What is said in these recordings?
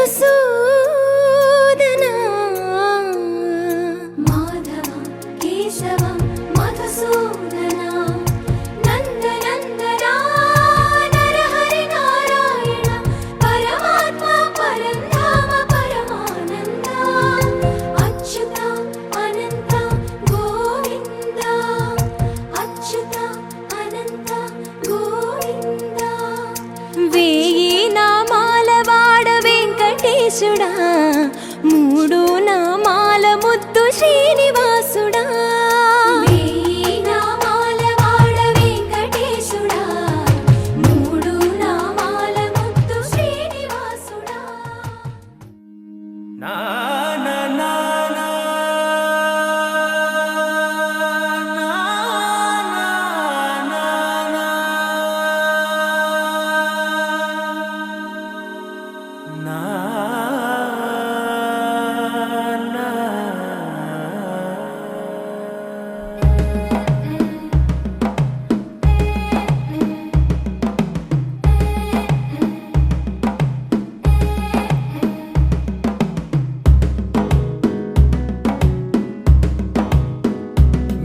మధుసూదన మాధవ కేశవ మధుసూదన నందనందన నరహరి నారాయణ పరమాత్మ పరంధామ పరమానంద అచ్యుత అనంత గోవింద అచ్యుత అనంత గోవింద వేయి నామాల వాడ వెంకటేశుడా మూడు నామాల ముద్దు శ్రీనివాసుడా వేయి నామాల వాడ వెంకటేశుడా మూడు నామాల ముద్దు శ్రీనివాసుడా నా నా నా నా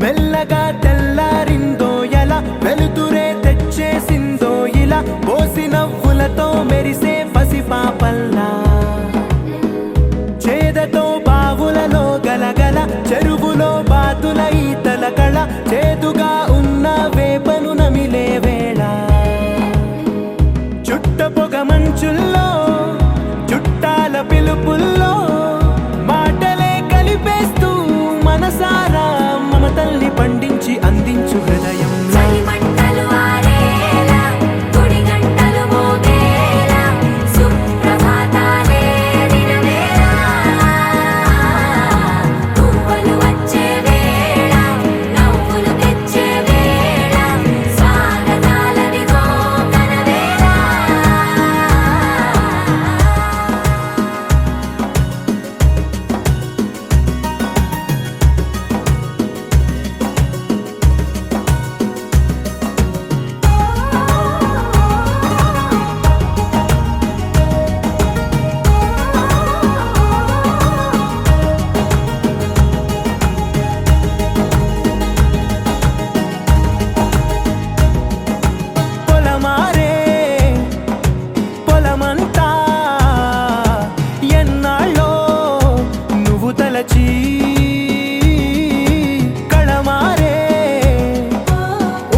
మెల్లగా తెల్లారిందో ఎలా వెలుతురే తెచ్చేసిందో ఇలా పోసి నవ్వులతో మెరిసే పసిపాపల్లా చేదతో బావులలో గలగల చెరువులో బాతుల ఈతల కళ చేదుగా ఉన్న వేపను నమిలే వేళ చుట్ట పొగ మంచుల్లో చుట్టాల పిలుపుల్లో మాటలే కలిపేస్తూ మనసారా మమతల్ని పండించి అందించు హృదయం చలిమంటలు ఆరేలా గుడి గంటలు మోగేలా సుప్రభాతాలే దినవేళ పువ్వులు వచ్చే వేళ నవ్వులు తెచ్చే వేళ స్వాగతాలదిగో కనవేళ పొలమారే పొలమంతా ఎన్నాళ్ళో నువ్వు తలచి కళమారే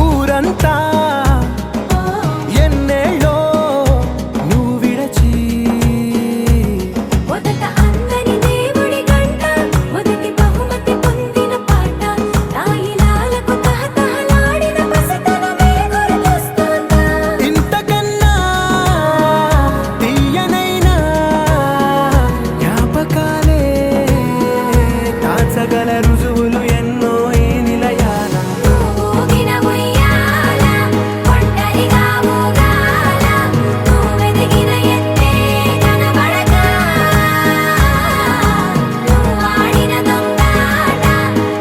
ఊరంతా ఎన్నేళ్ళో నువ్వు విడచి మొదట అందని దేవుడి గంట మొదటి బహుమతి పొందిన పాట తాయిలాలకు తహతహలాడిన పసితనమే గుర్తొస్తుందా ఇంతకన్నా తీయనైనా జ్ఞాపకాలే దాచగల రుజువులు ఎన్నో ఈ నిలయాల ఊగిన ఉయ్యాల ఒంటరిగా ఊగాల నువ్వెదిగిన ఎత్తే కనబడక నువ్వాడిన దొంగాట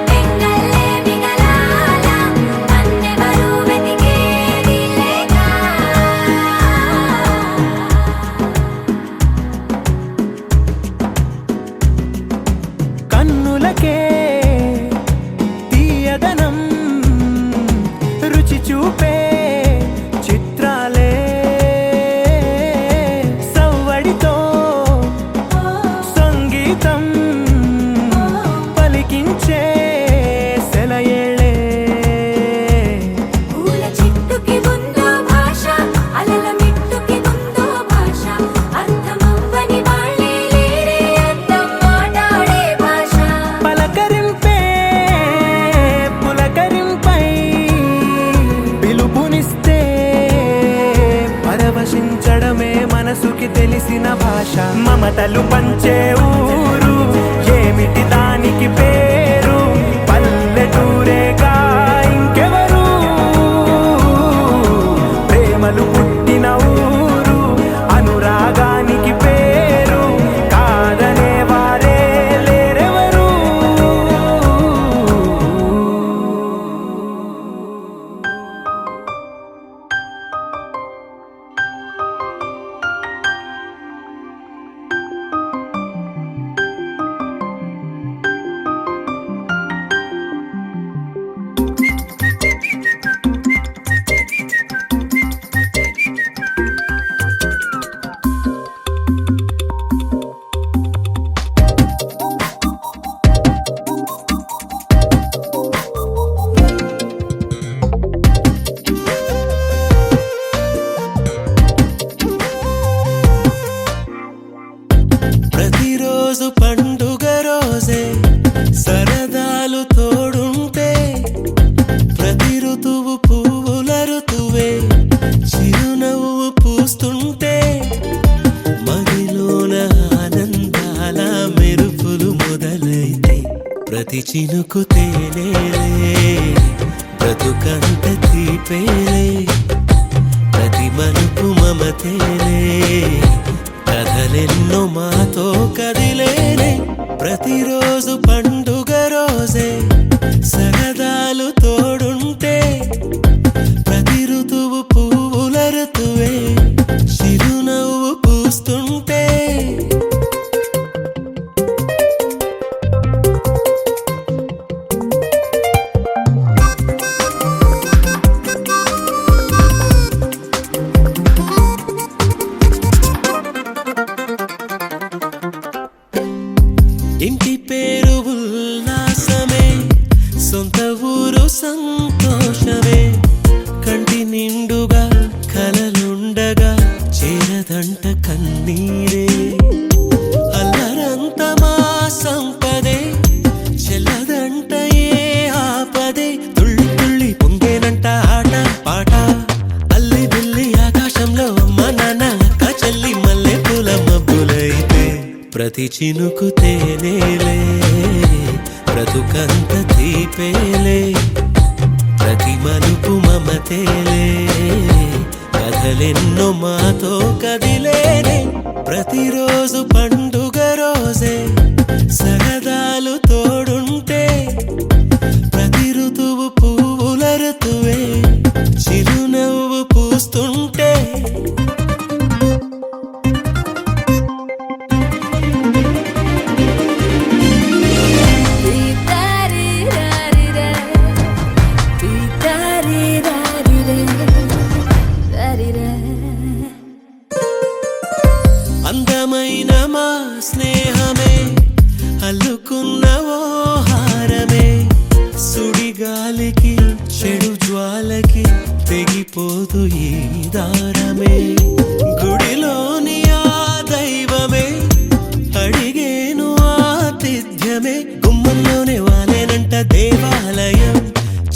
పెంగల్లే మిగలాల నన్నెవరూ వెతికేది లేక కన్నులకే తీయదనం రుచి చూపే చిత్రాలే సవ్వడితో సంగీతం పలికించే సెలయేళ్ళే పూల చెట్టుకి ఉందో భాష అలల మిట్టుకి ఉందో భాష అర్థమవ్వని వాళ్ళే లేరే అర్థం మాట్లాడే భాష పలకరింపే పులకరింపై పిలుపునిస్తే పరవశించడమే మనసుకి తెలిసిన భాష మమతలు పంచే ఊరు ఏమిటి దానికి పేరు పల్లెటూరేగా ఇంకెవరు ప్రేమలు పుట్టిన ఊరు అనురాగానికి పేరు కాదనే వారే లేరెవరు ప్రతి చినుకు తేనేలే బ్రతుకంత తీపేలే ప్రతి మలుపు మమతేలే కథలెన్నో మాతో కదిలేనే ప్రతిరోజు పండుగ రోజే సరదాలు తోడుంటే ప్రతి ఋతువు పువ్వుల ఋతువే చిరునవ్వు పూస్తుంటే ఇంటి పేరు ఉల్లాసమే సొంత ఊరు సంతోషమే కంటి నిండుగా కలలుండగా చేరదంట కన్నీరే అల్లరంత మా సంపదే చెల్లదంట ఏ ఆపదే తుళ్ళి తుళ్ళి పొంగేనంట ఆట పాట అల్లి బిల్లి ఆకాశంలో అమ్మ నాన్న అక్క చెల్లి మల్లె పూల మబ్బులైతే ప్రతి చినుకు తేనేలే బ్రతుకంత తీపేలే ప్రతి మలుపు మమతేలే కథలెన్నో మాతో కదిలేనే ప్రతిరోజు పండుగ రోజే సరదాలు తోడుంటే ప్రతి ఋతువు పువ్వుల ఋతువే చిరునవ్వు పూస్తుంటే అందమైన మా స్నేహమే అల్లుకున్న ఓ హారమే సుడిగాలికి చెడు జ్వాలకి తెగిపోదు ఈ దారమే గుడిలోని ఆ దైవమే అడిగేను ఆతిథ్యమే గుమ్మంలోనే వాలేనంట దేవాలయం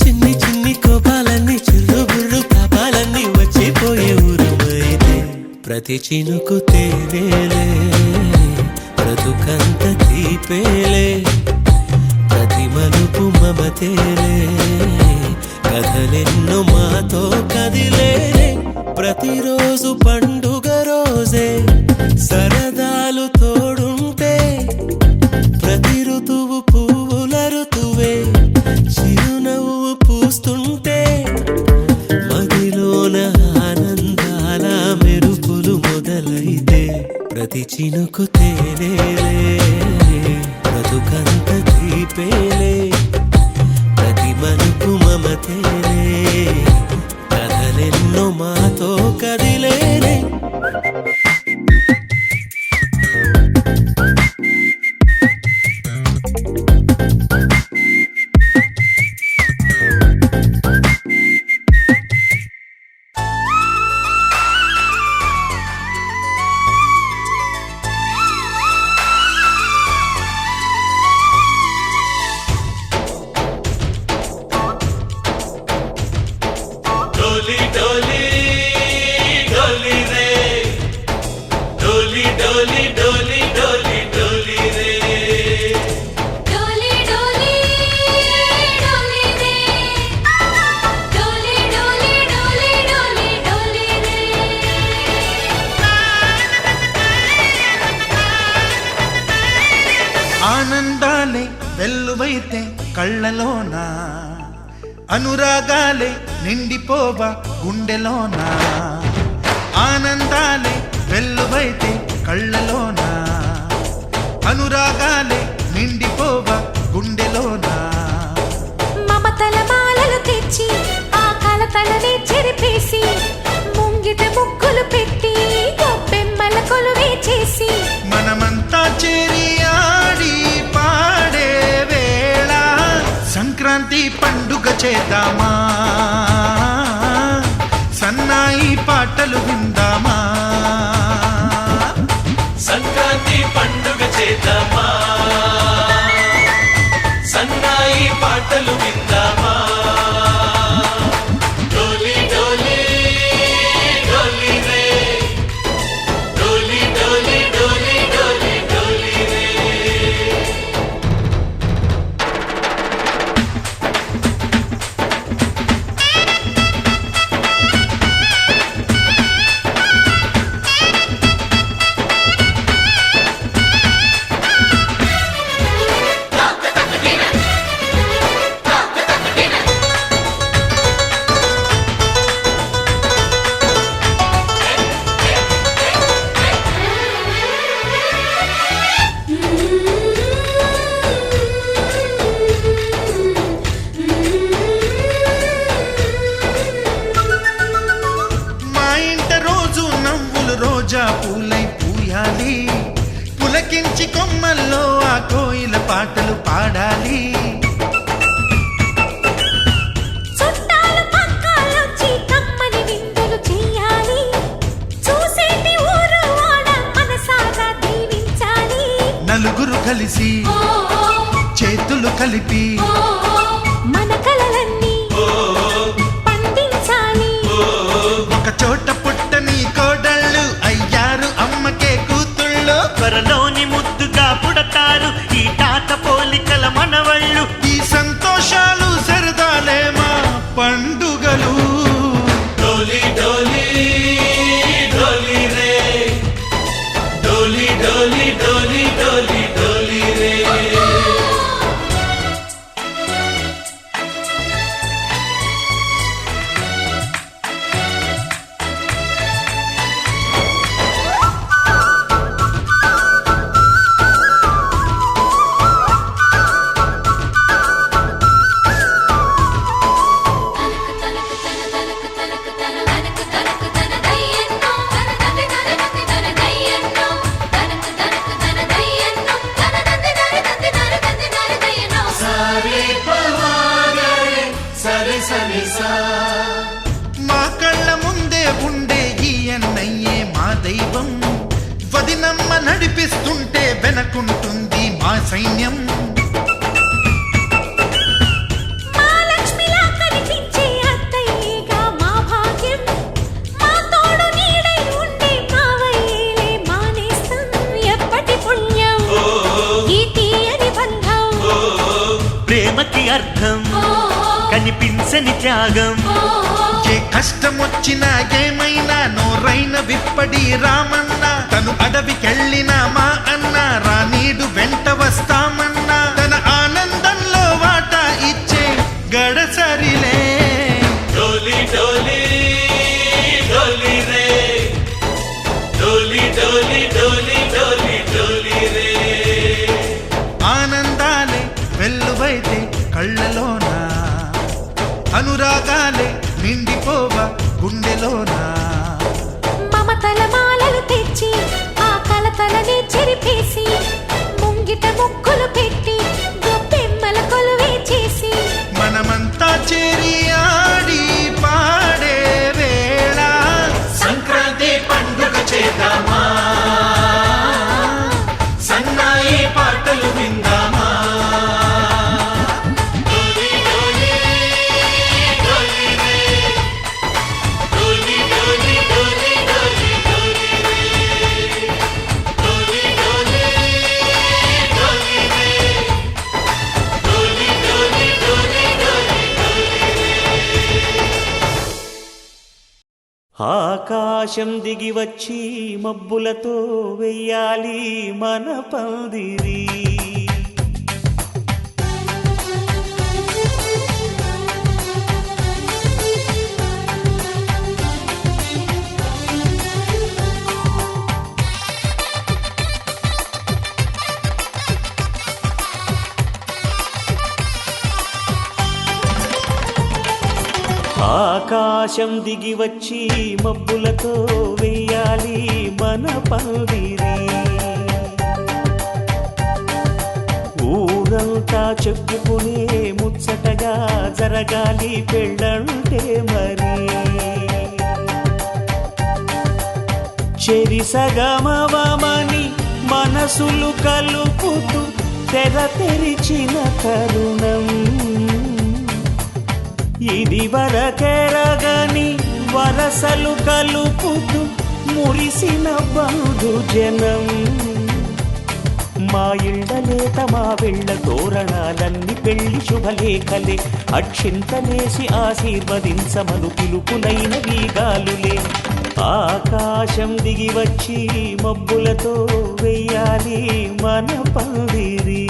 చిన్ని చిన్ని కోపాలన్నీ చిల్లు బుర్రు తాపాలన్నీ వచ్చిపోయే ఊరుమైతే ప్రతి చినుకు తేనేలే బ్రతుకంత తీపేలే ప్రతి మలుపు మమతేలే కథలెన్నో మాతో కదిలేనే ప్రతిరోజు పండుగ రోజే సరదాలు తోడుంటే ప్రతి ఋతువు పువ్వుల ఋతువే చిరునవ్వు పూస్తుంటే మదిలోన ఆనందాల మెరుపులు మొదలైతే ప్రతి చినుకు తేనేలే బ్రతుకంత తీపేలే ప్రతి మలుపు మమతేలే కథలెన్నో మాతో కదిలేనే डोली डोली डोली रे डोली डोली डोली डोली डोली रे डोली डोली डोली रे डोली डोली डोली डोली डोली रे ఆనందాలే వెల్లువైతే కళ్ళలోన అనురాగాలే నిండిపోవా గుండెలోన ఆనందాలే వెల్లువైతే కళ్ళలోన అనురాగాలే నిండిపోవా గుండెలోన మమతల మాలలు తెచ్చి ఆ కలతలనే చెరిపేసి ముంగిట ముగ్గులు పెట్టి గొప్పెమ్మల కొలువే చేసి మనమంతా చేరి ఆడి పాడే వేళ సంక్రాంతి పండుగ చేద్దామా సన్నాయి పాటలు విందామా సంక్రాంతి పండుగ చేద్దామా సన్నాయి పాటలు విందామా డోలి డోలి డోలి రే డోలి డోలి డోలి డోలి డోలి రే కలిపి మన కలలన్నీ పండించాలి. ఒక చోట పుట్టని కోడళ్ళు అయ్యారు అమ్మకే కూతుళ్ళు. త్వరలోని ముద్దుగా పుడతారు ఈ తాత పోలికల మనవళ్ళు. ఈ సంతోషాలు సరదాలే మా పండుగలు. డోలి డోలి డోలి రే డోలి డోలి డోలి డోలి డోలి రే సరి సరి సా మా కళ్ళ ముందే ఉండే ఈ అన్నయ్యే మా దైవం. వదినమ్మ నడిపిస్తుంటే వెనకుంటుంది మా సైన్యం. మా లక్ష్మిలా కనిపించే అత్తయ్యేగా మా భాగ్యం. మా తోడు నీడై ఉండే మావయ్యేలే మా నేస్తం. ఎప్పటి పుణ్యం ఈ తీయని బంధం. ప్రేమకి అర్థం కనిపించని త్యాగం. ఏ కష్టం వచ్చినా ఏమైనా నోరైన విప్పడి రామన్న. తను అడవికెళ్ళిన మా అన్న రానీడు వెంట వస్తామన్నా. తన ఆనందంలో వాటా ఇచ్చే గడసరిలే. డోలి డోలి డోలి రే డోలి డోలి డోలి డోలి డోలి రే ఆనందాలే వెల్లువైతే కళ్ళలోన, అనురాగాలే నిండిపోవ గుండెలోనా. మమతల మాలలు తెచ్చి ఆ కలతలని చెరిపేసి ముంగిట ముక్కులు పెట్టి గొప్పెమ్మల కొలువే చేసి మనమంతా చేరి ఆడి పాడే వేళ సంక్రాంతి పండుగ చేద్దామా సన్నాయి పాటలు విందామా డోలి డోలి డోలి రే డోలి డోలి డోలి డోలి డోలి రే డోలి డోలి డోలి రే డోలి డోలి డోలి డోలి ఆకాశం దిగి వచ్చి మబ్బులతో వెయ్యాలి మన పందిరి. ఆకాశం దిగి వచ్చి మబ్బులతో వెయ్యాలి మన పందిరి. ఊరంతా చెప్పుకునే ముచ్చటగా జరగాలి పెళ్ళంటే మరి. చెరిసగమవమని మనసులు కలుపుతూ తెర తెరిచిన తరుణం. ఇది వరకెరగని వరసలు కలుపుతూ మురిసిన బంధుజనం. మా ఇళ్ళలేత మా వెళ్ళ తోరణాలన్నీ పెళ్లి శుభలేఖలే. అక్షింతలేసి ఆశీర్వదించమను పిలుపులైన వీగాలులే. ఆకాశం దిగి వచ్చి మబ్బులతో వెయ్యాలి మన పందిరి.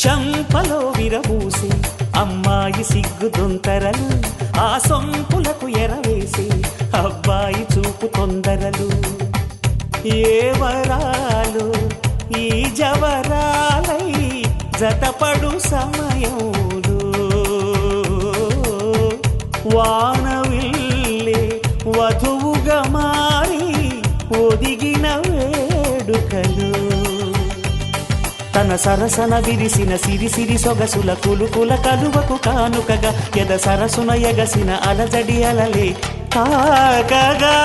చంపలో విరబూసి అమ్మాయి సిగ్గుదొంతరలు. ఆ సొంపులకు ఎరవేసి అబ్బాయి చూపు తొందరలు. ఏ వరాలు ఈ జవరాలై జతపడు సమయంలో వానవిల్లే వధువుగా మారి ఒదిగిన వేడుకలు తన సరసన విరిసిన సిరిసిరి సొగసుల కులుకుల కలువకు కానుకగా ఎద సరసున ఎగసిన అలజడి అలలే తాకగా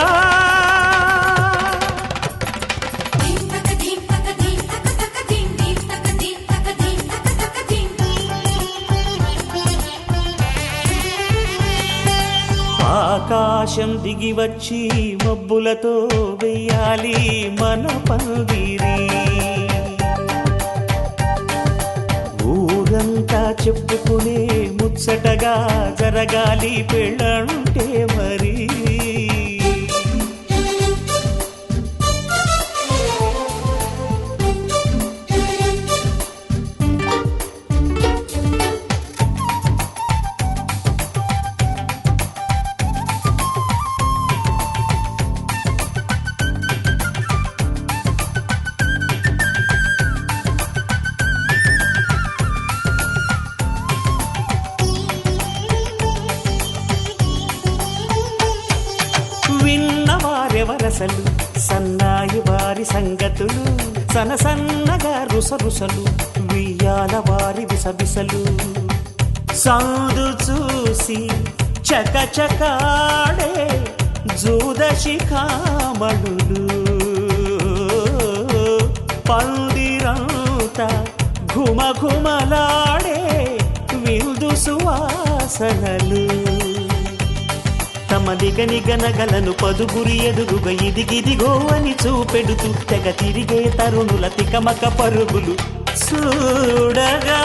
ఆకాశం దిగి వచ్చి మబ్బులతో వెయ్యాలి మన పందిరి ఊరంతా చెప్పుకునే ముచ్చటగా జరగాలి పెళ్ళంటే మరి విన్నవారెవరసలు సన్నాయి వారి సంగతులు సనసన్నగా రుసరుసలు వియ్యాల వారి విసవిసలు సాధు చూసి చకచకాడే జూదశిఖామణులు పందిరంతా ఘుమఘుమలాడే విందు సువాసనలు తమ నిగనిగనగలను పదుగురి ఎదురుగా ఇదిగిదిగో అని చూపెడుతూ తెగ తిరిగే తరుణుల తికమక పరుగులు చూడగా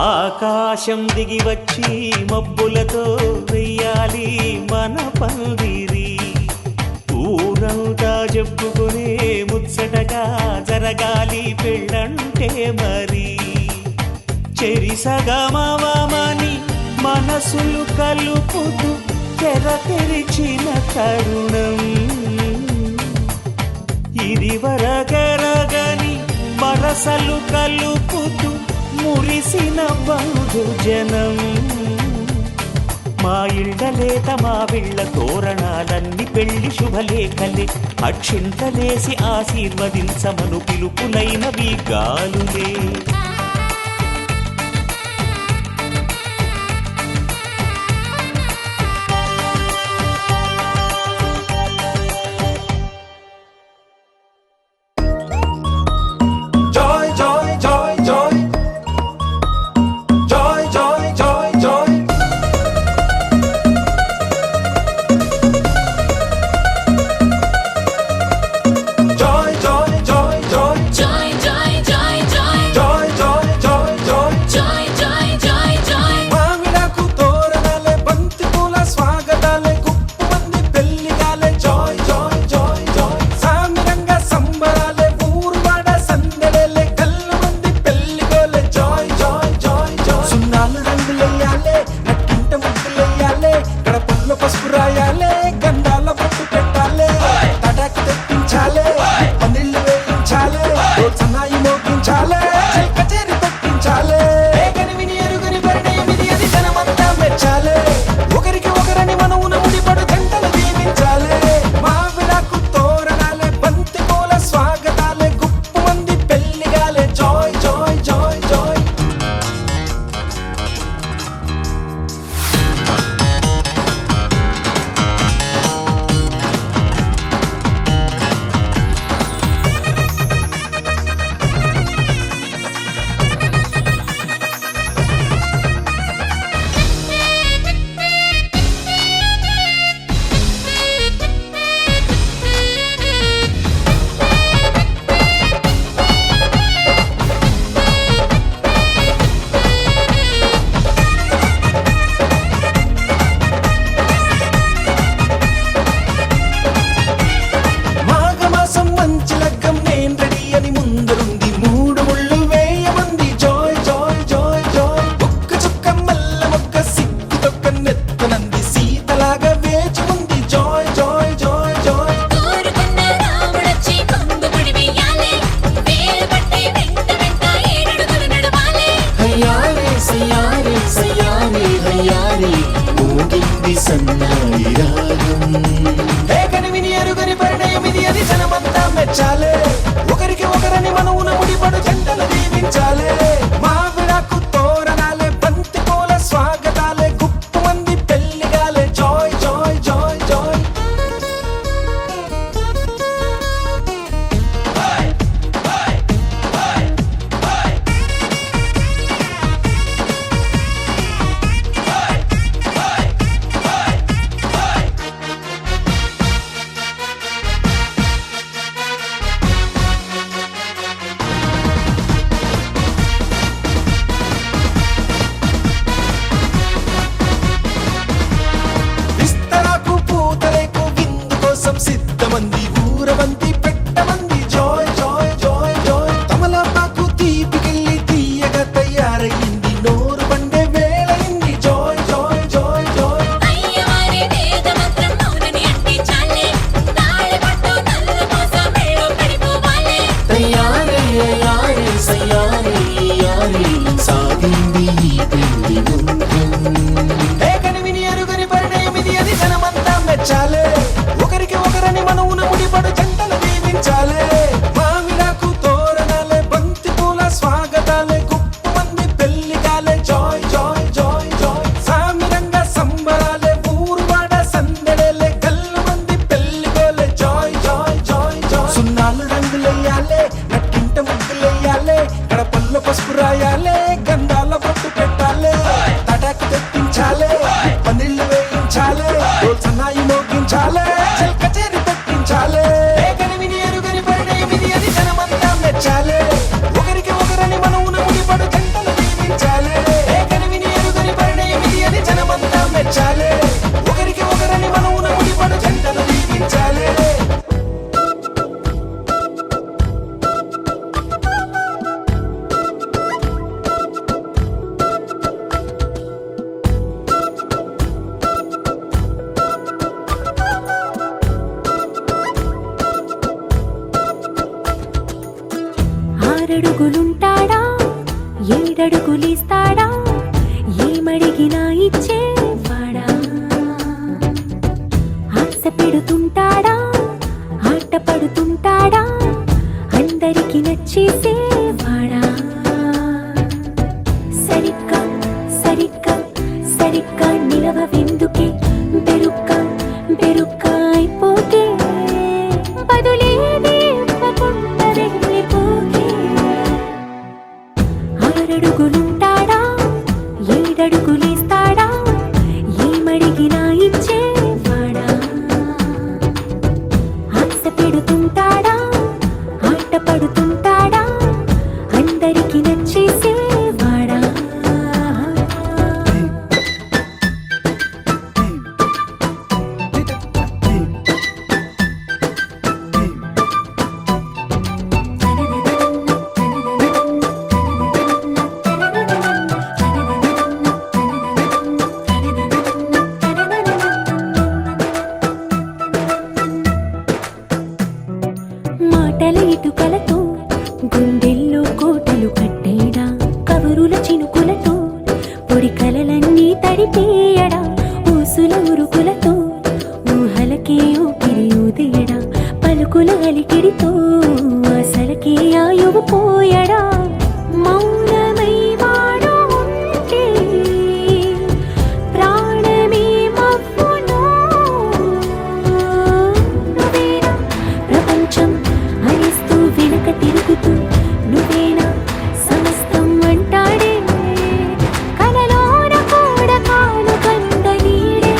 ఆకాశం దిగి వచ్చి మబ్బులతో వెయ్యాలి మన పందిరి ఊరంతా చెప్పుకునే ముచ్చటగా జరగాలి పెళ్ళంటే మరి చెరిసగమవమని మనసులు కలుపుతూ తెర తెరిచిన తరుణం ఇది వరగరగని వరసలు కలుపుతూ మురిసిన బంధుజనం మా ఇళ్ళలేత మా విళ్ళ తోరణాలన్నీ పెళ్లి శుభలేఖలే అక్షింతలేసి ఆశీర్వదించమను పిలుపులైనవి గాలులే Joy, joy, joy, joy. Joy, joy, joy, joy. Joy, joy, joy, joy. Joy, joy, joy, joy. Joy, joy, సయ్యారి యారి సాగింది ఈ పెళ్లి బంధం. ఏ కనివిని ఎరుగని పరిణయం ఇది అని జనమంతా మెచ్చాలే. ఒకరికి ఒకరని మనవున ముడిపడు జంటలు దీవించాలే. మామిడాకు తోరణాలే బంతి పూల స్వాగతాలే గుప్పమంది పెళ్లిగాలే జాయ్ జాయ్ జాయ్ జాయ్. సామిరంగ సంబరాలే ఊరువాడ సందడేలే గల్ల మంది పెళ్లిగోలే జాయ్ జాయ్ జాయ్ జాయ్. సున్నాలు రంగులెయ్యాలే నట్టింట ముగ్గులెయ్యాలే గడపల్లో పసుపు రాయాలే గంధాల బొట్టు పెట్టాలే తటాకు తెప్పించాలే పందిళ్ళు వేయించాలే సన్నాయి మోగించాలే చెల్ కచేరి పెట్టించాలే. ఏ కనివిని ఎరుగని పరిణయం ఇది అని జనమంతా మెచ్చాలే. ఒకరికి ఒకరని మనవున ముడిపడు జంటలు దీవించాలే. ఏ కనివిని ఎరుగని పరిణయం ఇది అని జనమంతా మెచ్చాలే. ఒకరికి ఒకరని మనవున ముడిపడు జంటలు దీవించాలే. ఆరడుగులుంటాడా ఏడడుగులిస్తాడా ఏమడిగినా ఇచ్చేవాడా ఆశ పెడుతుంటాడా ఆట పడుతుంటాడా అందరికి నచ్చేసేవాడా సరిగ్గా సరిగ్గా సరిగ్గా నిలవెందుకే బెరుక్క బెరుక్క అయిపోతే బదులేది ఇవ్వకుండా వెళ్ళిపోకే. ఆరడుగులుంటాడా ఏడడుగులేస్తాడా ఏమడిగినా ఇచ్చేవాడా ఆశ పెడుతుంటాడా ఆట పడుతుంటాడా అందరికి నచ్చేసేవాడా. మాటల ఇటుకలతో గుండెల్లో కోటలు కట్టేడా కబురుల చినుకులతో పొడి కలలన్నీ తడిపేయడా ఊసుల ఉరుకులతో ఊహలకే ఊపిరి ఊదేయడా పలుకుల అలికిడితో అసలకే ఆయువు పోయడా. మౌనమై వాడు ఉంటే ప్రాణమే మవ్వును. నువ్వేనా ప్రపంచం అరిస్తూ వెనక తిరుగుతూ నువ్వేనా సమస్తం అంటాడే కలలోన కూడా కాను కంద నీడే.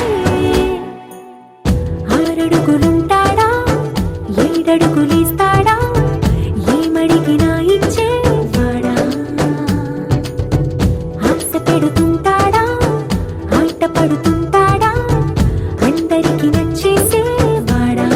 ఆరడుగులుంటాడా ఏడడుగులిస్తాడా ఏమడిగినా ఇచ్చేవాడా ఆశ పెడుతుంటాడా ఆట పడుతుంటాడా అందరికి నచ్చేసేవాడా.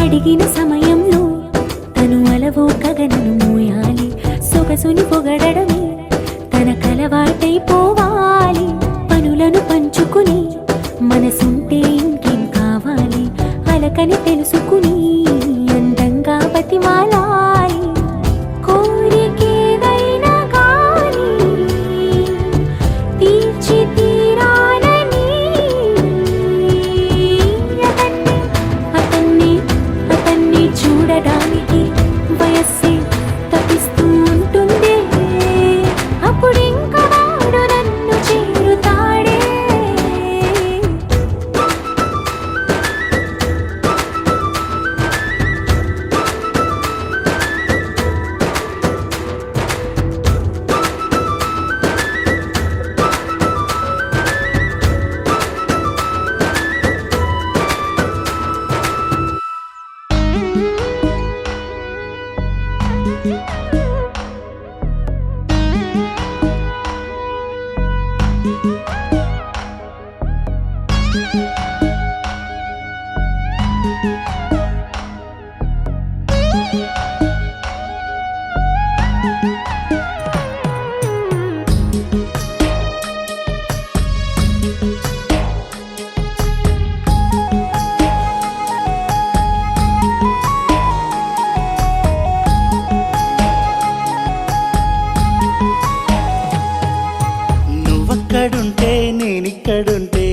అడిగిన సమయంలో తను అలవో గగనను మోయాలి సొగసుని పొగడమే తనకలవాటైపోవాలి. పనులను పంచుకుని మనసుంటే ఇంకేం కావాలి అలకని తెలుసుకుని అందంగా బతిమాలాలి. కోరికేదైనా గాని తీర్చి తీరాలని అతన్ని అతన్ని చూడడానికి వయస్సే తప్పిస్తూ ఉంటుంది. అప్పుడింక వాడు నువ్వక్కడుంటే నేనిక్కడుంటే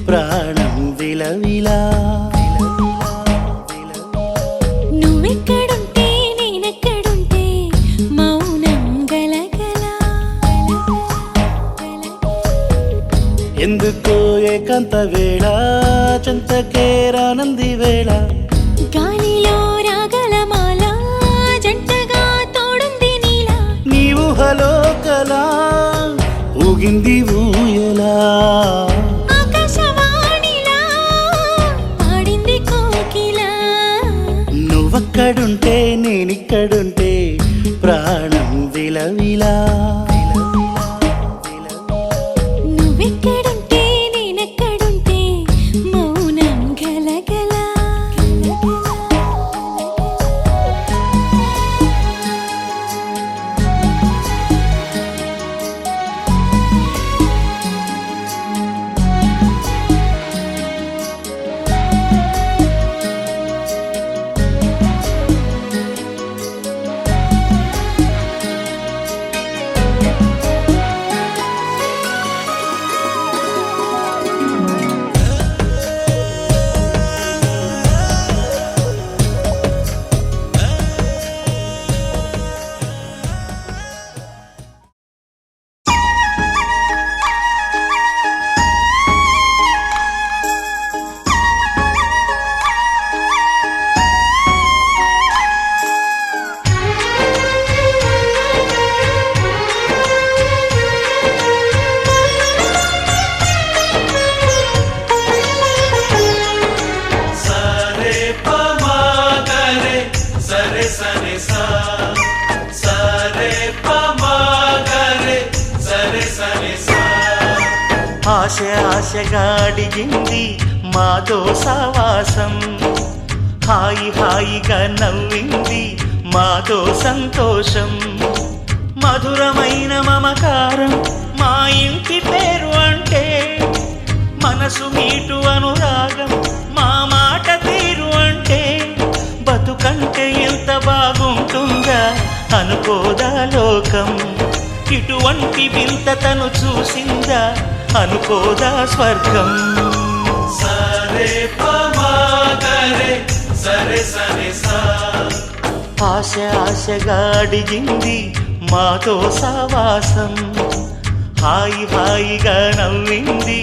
ప్రాణం విలవిలా. నువ్వెక్కడుంటే నేనెక్కడుంటే మౌనం గలగల. ఎందుకో ఏకాంత వేళ చెంతకే రానంది వేళ. గాలిలో రాగల మాల జంటగా తోడుంది నీలా. నీ ఊహలో కలా ఊగింది ఊయలా. ఆకాశవాణిలా పాడింది కోకిలా. నువ్వక్కడుంటే నేనిక్కడుంటే ప్రాణం విలవిలా. నువ్వెక్కడుంటే నేనెక్కడుంటే మౌనం గలగల. సరే పమాగరే సరే సరే సా సరే పమాగరే సరే సరే సా. ఆశ ఆశగా అడిగింది మాతో సావాసం. హాయి హాయిగా నవ్వింది మాతో సంతోషం. మధురమైన మమకారం మా ఇంటి పేరు అంటే మనసు మీటు అనురాగం మా మాట తీరు అంటే బతుకంటే ఎంత బాగుంటుందా అనుకోదా లోకం. ఇటువంటి వింత తను చూసిందా అనుకోదా స్వర్గం. సరే పమాగరే సరే సరే సా. ఆశ ఆశగా అడిగింది మాతో సావాసం. హాయి హాయిగా నవ్వింది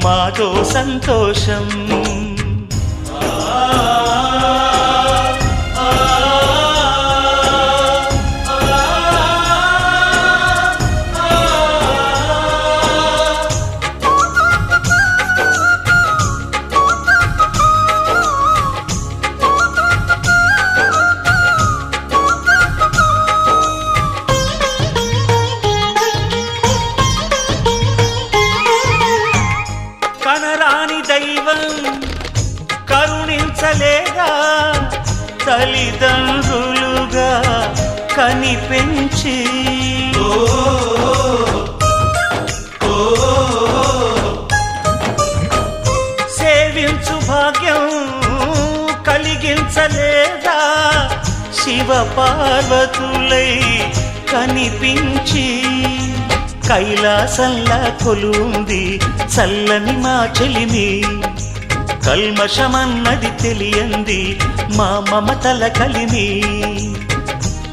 మాతో సంతోషం. కనరాని దైవం కరుణించలేదా తల్లిదండ్రులుగా కనిపెంచి. సేవించు భాగ్యం కలిగించలేదా శివ పార్వతులై కనిపించి. కైలాసంలా కొలుంది చల్లని మా చెలిమి. కల్మషమన్నది తెలియంది మా మమతల కలిమి.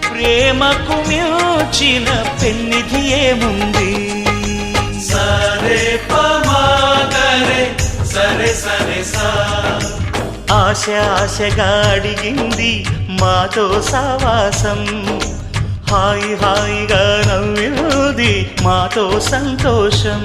ప్రేమకు మించిన పెన్నిధి ఏముంది. సరే పమాగరే సరే సరే సా. ఆశ ఆశగా అడిగింది మాతో సావాసం. హాయి హాయిగా నవ్వింది మాతో సంతోషం.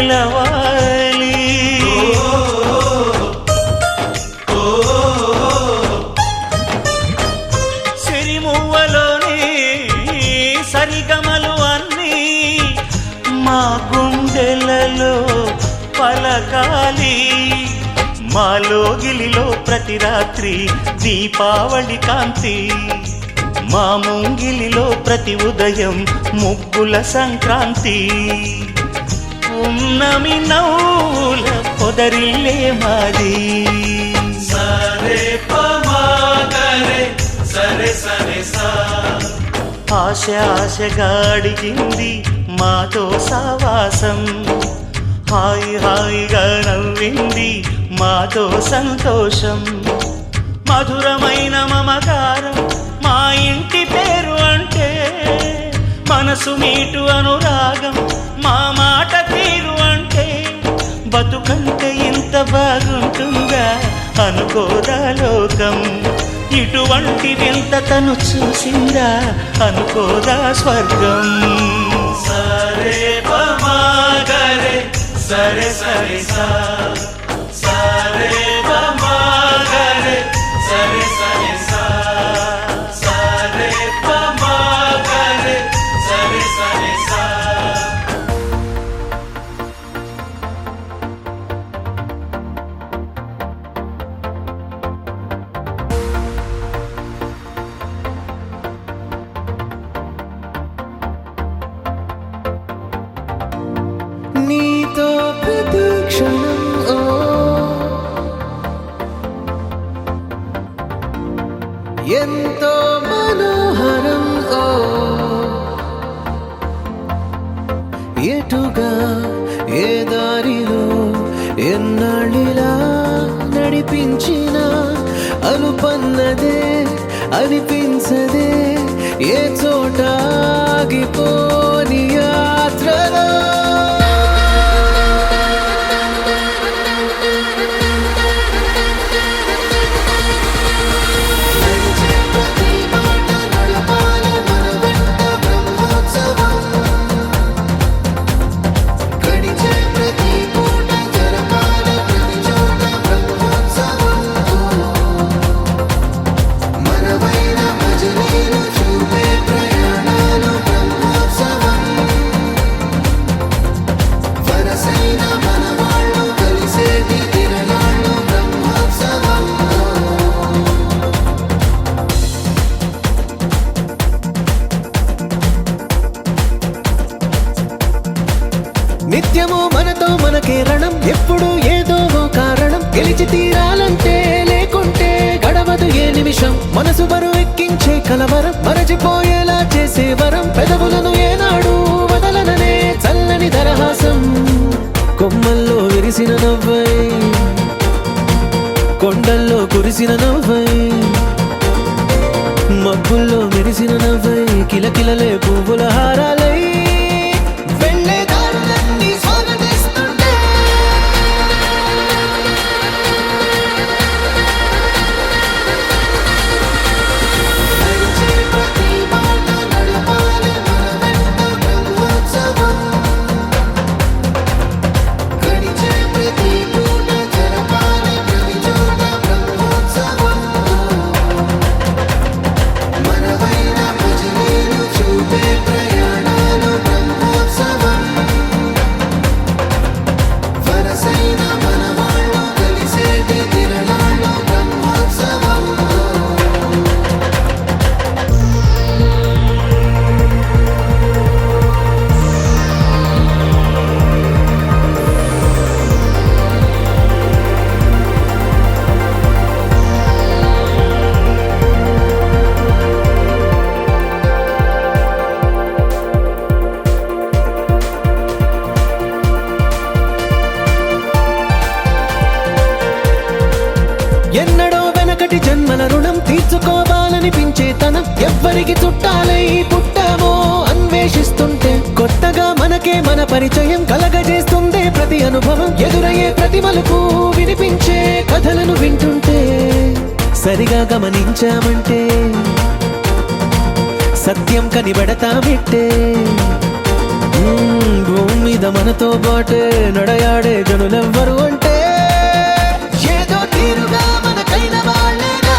గెలవాలి. సిరిమువ్వలోనే సరిగమలు అన్నీ మా గుండెలలో పలకాలి. మాలో గిలిలో ప్రతి రాత్రి దీపావళి కాంతి, మా ముంగిలిలో ప్రతి ఉదయం ముగ్గుల సంక్రాంతి. ఉన్నమి నవ్వుల పొదరిల్లే మాది. సరే పమాగరే సరే సరే సా. ఆశ ఆశగా అడిగింది మాతో సావాసం, హాయి హాయిగా నవ్వింది మాతో సంతోషం. మధురమైన మమకారం మా ఇంటి పేరు అంటే, మనసు మీటు అనురాగం మా మాట తీరు అంటే, బతుకంటే ఇంత బాగుంటుందా అనుకోదా లోకం. ఇటువంటి వింత తను చూసిందా అనుకోదా స్వర్గం. సరే పమాగరే సరే సరే సా. సరే పమాగరే సరే సరే సా. సరే పమాగరే సరే సరే సా. నీతో ప్రతి క్షణం ఓ ఎంతో మనోహరం ఓ. ఎటుగా ఏ దారిలో ఎన్నాళ్ళిలా నడిపించిన అనుపన్నదే అనిపించదే ఏ చోట ఆగిపోని యాత్రలో. నిత్యము మనతో మనకే రణం, ఎప్పుడు ఏదో ఓ కారణం. గెలిచి తీరాలంటే లేకుంటే గడవదు ఏ నిమిషం. మనసు బరువు ఎక్కించే కలవరం, మరచిపోయేలా చేసే వరం. పెదవులను ఏనాడు వదలననే చల్లని దరహాసం. కొమ్మల్లో విరిసిన నవ్వై, కొండల్లో కురిసిన నవ్వై, మబ్బుల్లో మెరిసిన నవ్వై, కిలకిలలే పువ్వుల హారాలై వెళ్ళే దారులన్నీ స్వాగతిస్తుంటే. ఎన్నడో వెనకటి జన్మల రుణం తీర్చుకోవాలనిపించే తనం. ఎవ్వరికి చుట్టాలై పుట్టామో అన్వేషిస్తుంటే, కొత్తగా మనకే మన పరిచయం కలగజేస్తుందే ప్రతి అనుభవం. ఎదురయ్యే ప్రతి మలుపు వినిపించే కథలను వింటుంటే, సరిగా గమనించామంటే సత్యం కనిపెడతామిట్టే. భూమి మీద మనతో పాటే నడయాడే జనులెవ్వరు అంటే ఏదో తీరుగా మనకైన వాళ్ళేనా.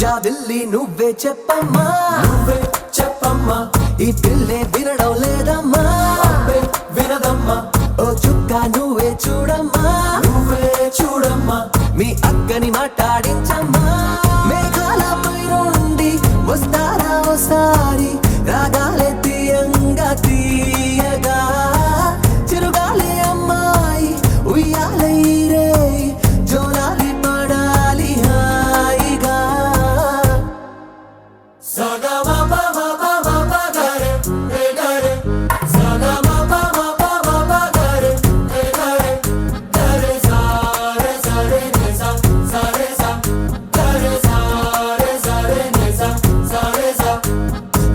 జాబిల్లి నువ్వే చెప్పమ్మా, నువ్వే చెప్పమ్మా, ఈ పిల్లే వినడం లేదమ్మా, వినదమ్మా. ఓ చుక్క నువ్వే చూడమ్మా, నువ్వే చూడమ్మా, మీ అక్కని మాట్లాడించమ్మా. మేఘాలపై నుండి వస్తారా ఓసారి రాగాలే తీయంగా తీయగా, చిరుగాలి అమ్మాయి ఉయ్యాలై రే జోలాలి పడాలి హాయిగా.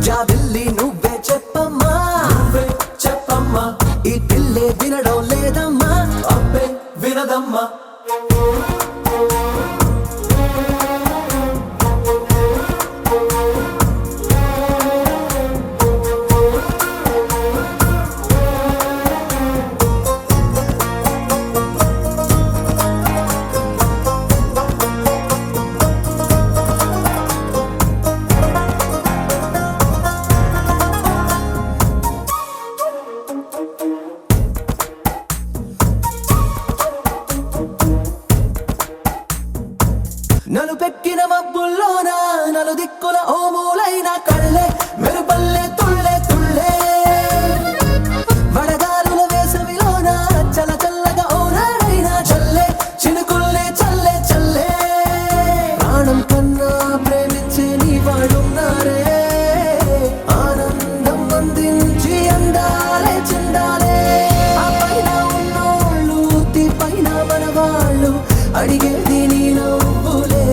జాబిల్లి నువ్వే చెప్పమ్మా, నువ్వే చెప్పమ్మా, ఈ పిల్లే వినడం లేదమ్మా, అబ్బే వినదమ్మా. నలుపెక్కిన మబ్బుల్లోన నలుదిక్కుల ఓ మూలైన కళ్ళే మెరుపల్లే తుళ్ళే తుళ్ళే, వడగాలుల వేసవిలోన చల్ల చల్లగా ఓ నాడైనా చల్లే చినుకుల్లే చల్లే చల్లే. ప్రాణం కన్నా ప్రేమించే నీ వాడున్నారే, ఆనందం అందించి అందాలే చెందాలే. ఆ పైన ఉన్నోళ్ళు తీ పైన మనవాళ్ళు అడిగేది నీ నవ్వులే.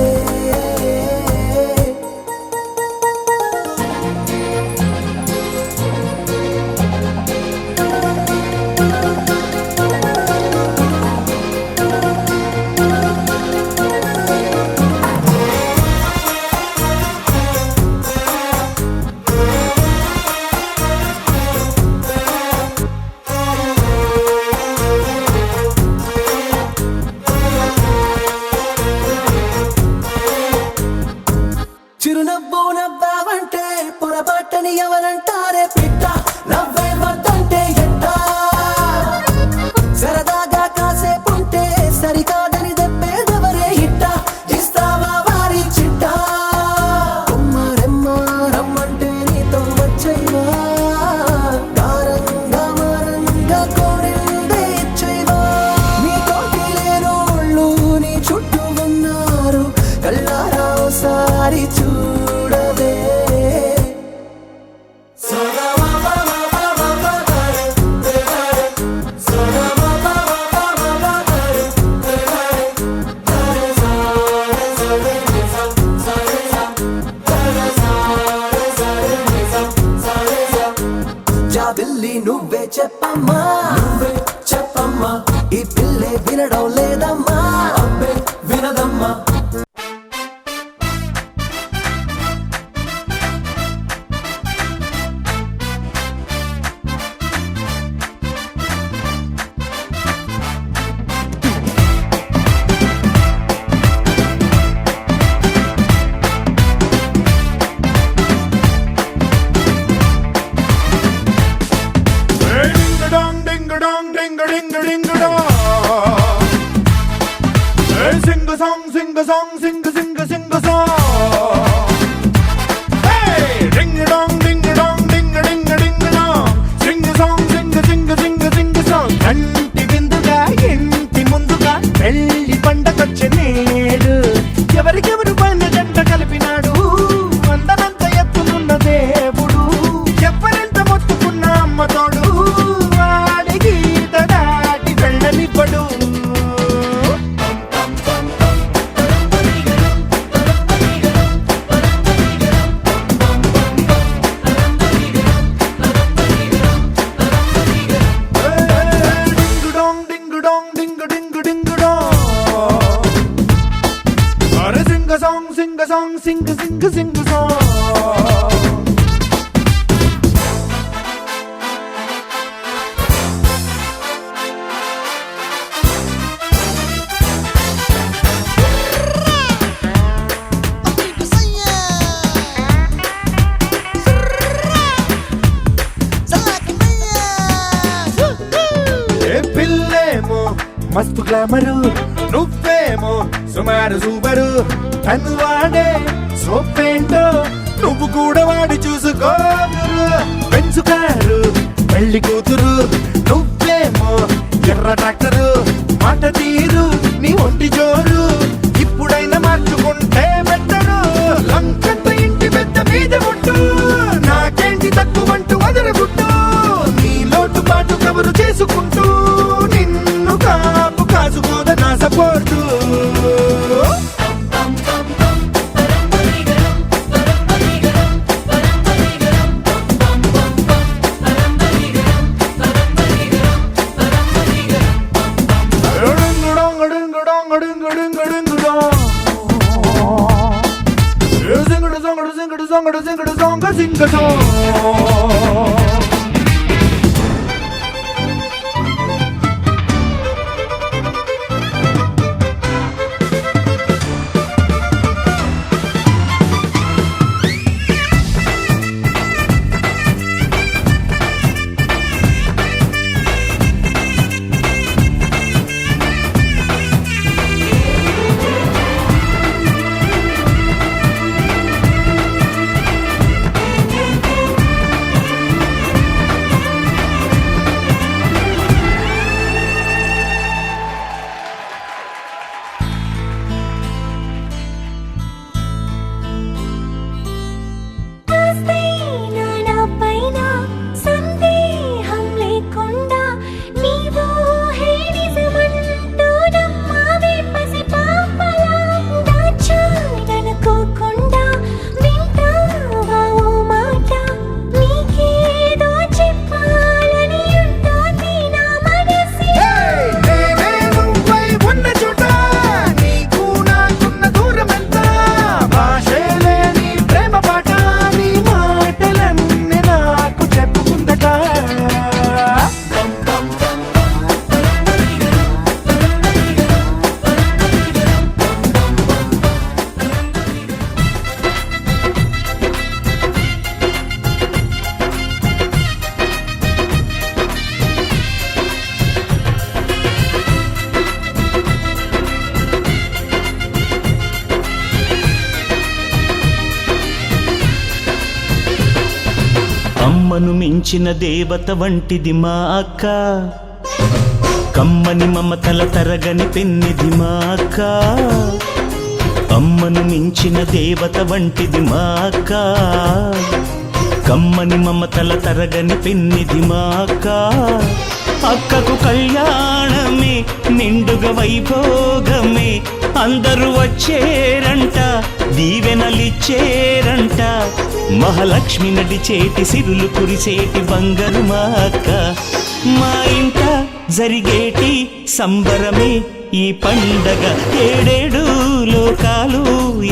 చిరునవ్వు నవ్వావంటే పొరపాటని ఎవరంటారే పిట్ట, నవ్వే వద్దంటే ఎట్టా. సరదాగా కాసేపుంటే సరికాదని దెబ్బేదెవరే ఇట్ట, ఇస్తావా వారి చిట్ట. కొమ్మరెమ్మ రమ్మంటే నీతో వచ్చైవా, దారంగా మారంగా కోరిందే ఇచ్చైవా. నీ తోటి లేనోళ్ళు నీ చుట్టూ ఉన్నారు, కళ్ళారా ఓసారి చూడవే. జాబిల్లి నువ్వే చెప్పమ్మా, నువ్వే చెప్పమ్మా, ఈ పిల్లే వినడం లేదమ్మా, అబ్బే వినదమ్మా. Ding a dong, ding a dong. Sing a song, sing sing a song, sing a sing a sing a song. Hey, ding a dong, ding a dong, ding a ding a ding a dong. Sing a song, sing a sing a sing a sing a song. కంటి విందుగా ఇంటి ముందుగా పెళ్లి పండగొచ్చే నేడు ఎవరికెవరు పైన జంట కలిపినాడు అందనంత ఎత్తునున్న దేవుడు ఎవరెంత మొత్తుకున్న అమ్మ తోడు వాడి గీత దాటి వెళ్ళనివ్వడు. Sing a song, sing a sing a sing a song. ఏ పిల్లేమో మస్తు గ్లామరు నువ్వేమో సుమారు సూపరు తను వాడే సోపేంటో నువ్వు కూడా వాడి చూసుకో పెంచుకారు పెళ్లి కూతురు నువ్వేమో ఎర్ర ట్రాక్టరు మాట తీరు నీ ఒంటి జోరు ఇప్పుడైనా మార్చుకుంటే బెట్టరు లంకంత ఇంటి పెద్ద మీద ఉంటూ నాకేంటి తక్కువంటూ వదలగుట్టు నీ లోటు పాటు కబురు చేసుకుంటూ నిన్ను కాపు కాసుకోద నా సపోర్టు. Sing a song. అమ్మను మించిన దేవత వంటిది మా అక్క, కమ్మని మమతల తరగని పెన్నిది మా అక్క. అమ్మను మించిన దేవత వంటిది మా అక్క, కమ్మని మమతల తరగని పెన్నిది మా అక్క. అక్కకు కళ్యాణమే నిండుగా వైభోగమే అందరూ వచ్చేరంట దీవెనలిచ్చేరంట. మహాలక్ష్మి నడిచేటి సిరులు కురిసేటి బంగారు మా అక్క. మా ఇంట జరిగేటి సంబరమే ఈ పండగ, ఏడేడు లోకాలు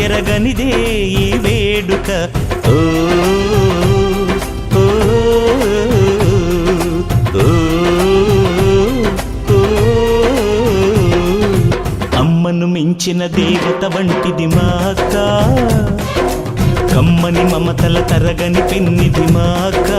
ఎరగనిదే ఈ వేడుక. ఓ ఓ ఓ అమ్మను మించిన దేవత వంటిది మా అక్క, కమ్మని మమతల తరగని పెన్నిది మా అక్క.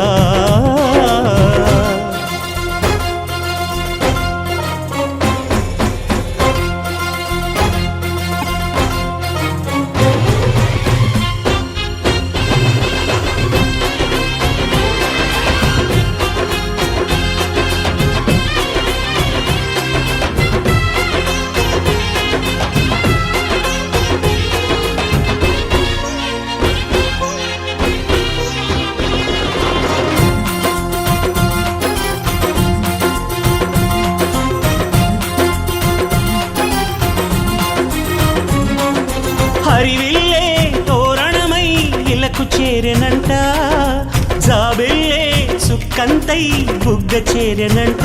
కంతై బుగ్గ చేరనంట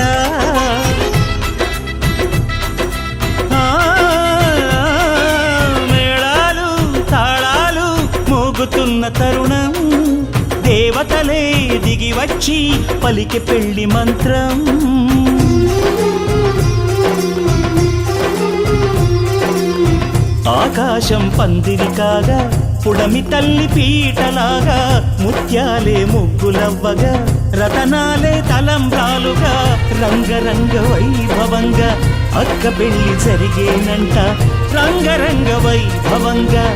మేళాలు తాళాలు మోగుతున్న తరుణం దేవతలే దిగి వచ్చి పలికి పెళ్లి మంత్రం ఆకాశం పందిరి కాగా పుడమి తల్లి పీటలాగా ముత్యాలే ముగ్గులవ్వగా రతనాలే తలంబ్రాలుగా రంగరంగ వైభవంగా అక్క పెళ్లి జరిగేనంట రంగరంగ వైభవంగా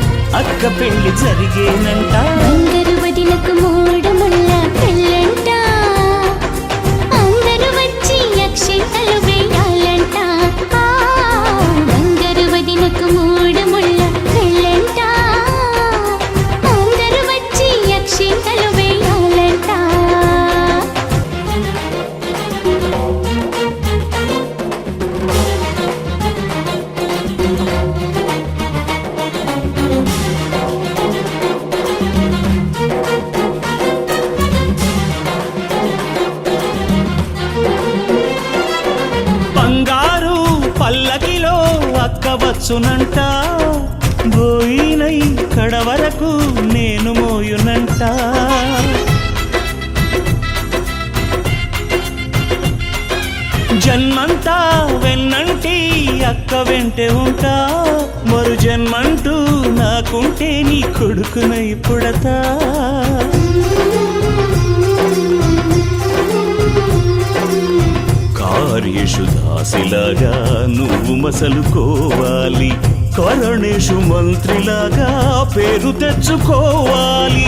అక్క పెళ్లి జరిగేనంట అందరు వదిలకు మూడముళ్ళ పెళ్ళంట అందరూ వచ్చి అక్షింతలు వేయాలంట అందరు వదిలకు మూడముళ్ళ పెళ్ళంట అందరూ వచ్చి అక్షింతలు వేయాలంట బంగారు పల్లకిలో అక్క వచ్చునంట బోయినై కడవరకు నేను మోయునంట జన్మంతా వెన్నంటి అక్క వెంటే ఉంటా మరు జన్మంటూ నాకుంటే నీ కొడుకునై పుడతా కార్యేషు దాసిలాగా నువ్వు మసలుకోవాలి కరణేషు మంత్రిలాగా పేరు తెచ్చుకోవాలి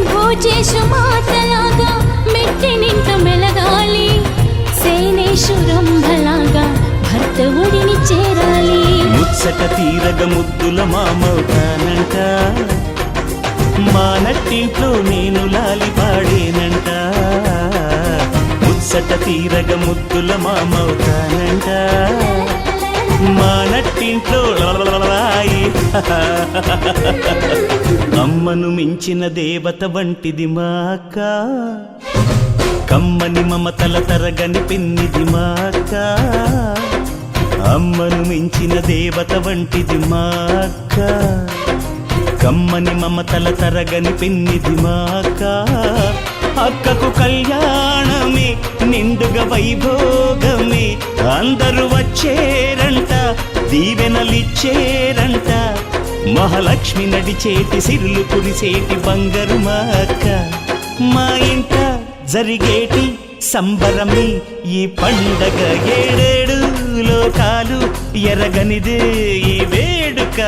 భోజేషు మాతలాగా మెట్టినింట మెలగాలి సేనేషు రంభలాగా భర్త ఒడిని చేరాలి ముచ్చట తీరగ ముద్దుల మామవుతానంట మా నట్టింట్లో నేను లాలి పాడేనంట ముచ్చట తీరగ ముద్దుల మామవుతానంట మా నట్టింట్లో లాయి. అమ్మను మించిన దేవత వంటిది మా అక్క కమ్మని మమతల తరగని పిన్నిది మా అక్క అమ్మను మించిన దేవత వంటిది మా అక్క కమ్మని మమతల తరగని పిన్నిది మా అక్క అక్కకు కళ్యాణమే నిండుగా వైభోగమే అందరూ వచ్చేరంట దీవెనలిచ్చేరంట మహాలక్ష్మి నడిచేటి సిరులు కురిసేటి బంగారు మా అక్క మా ఇంట జరిగేటి సంబరమే ఈ పండగ ఏడేడు లోకాలు ఎరగనిదే ఈ వేడుక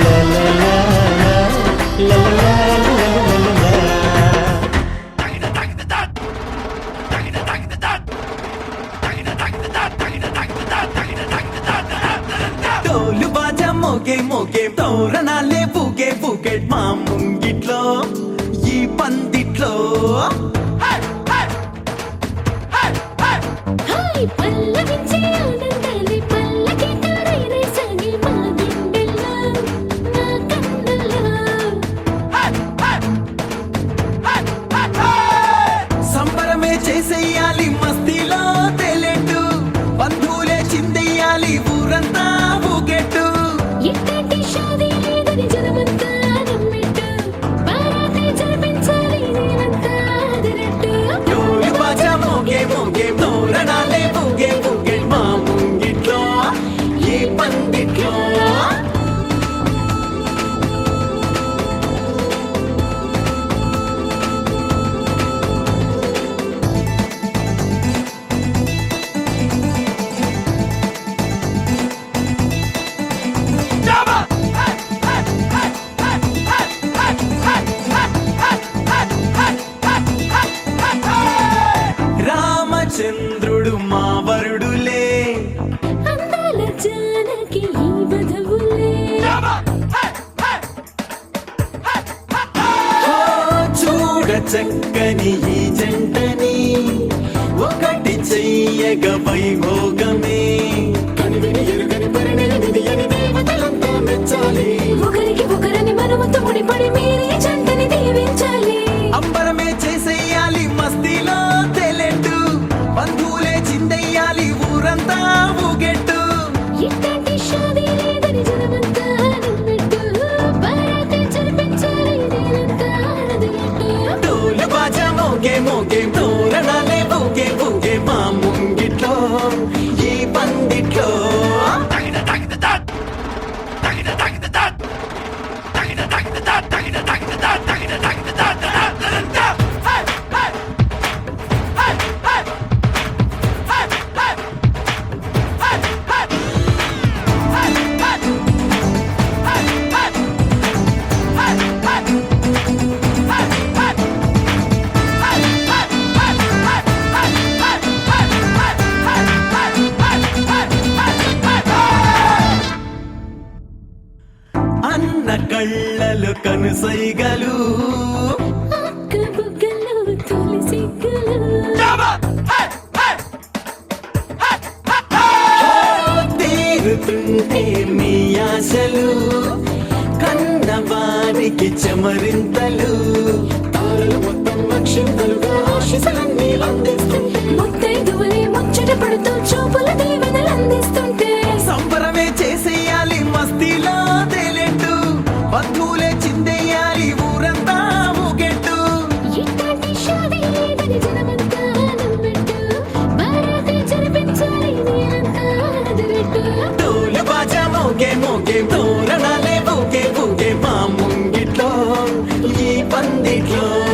లా లా లా లా లా లా లా లా. డోలు బాజా మోగే మోగే తోరణాలే బూగే బూగే మా ముంగిట్లో ఈ పందిట్లో హాయ్ పల్లవించే ఆనందాలే పల్లకితో రైరై సాగే మా గుండెల్లో నా కన్నుల్లో సంబరమే చేసేయాలి మస్తీలో తేలెట్టు బంధువులే చిందెయ్యాలి ఊరంతా ఊగెట్టు ఇట్టటి షాదీ లేదని జనమంతా నమ్మిట్టు బారాతే జరిపించాలి నేనంతా అదిరట్టు డోలు బాజా మోగే మోగే తోరణాలే బూగే బూగే మా ముంగిట్లో ఈ పందిట్లో రామచంద్రుడు మా వరుడులే అందాల జానకి ఈ వధవులే చూడ చక్కని ఈ జంటని ఒకటి చెయ్యగ వైభోగమే కనివిని ఎరుగని పరిణిది అని దేవతలంతా మెచ్చాలి ఒకరికి ఒకరని మనమంతా ముడిపడి మీరే yo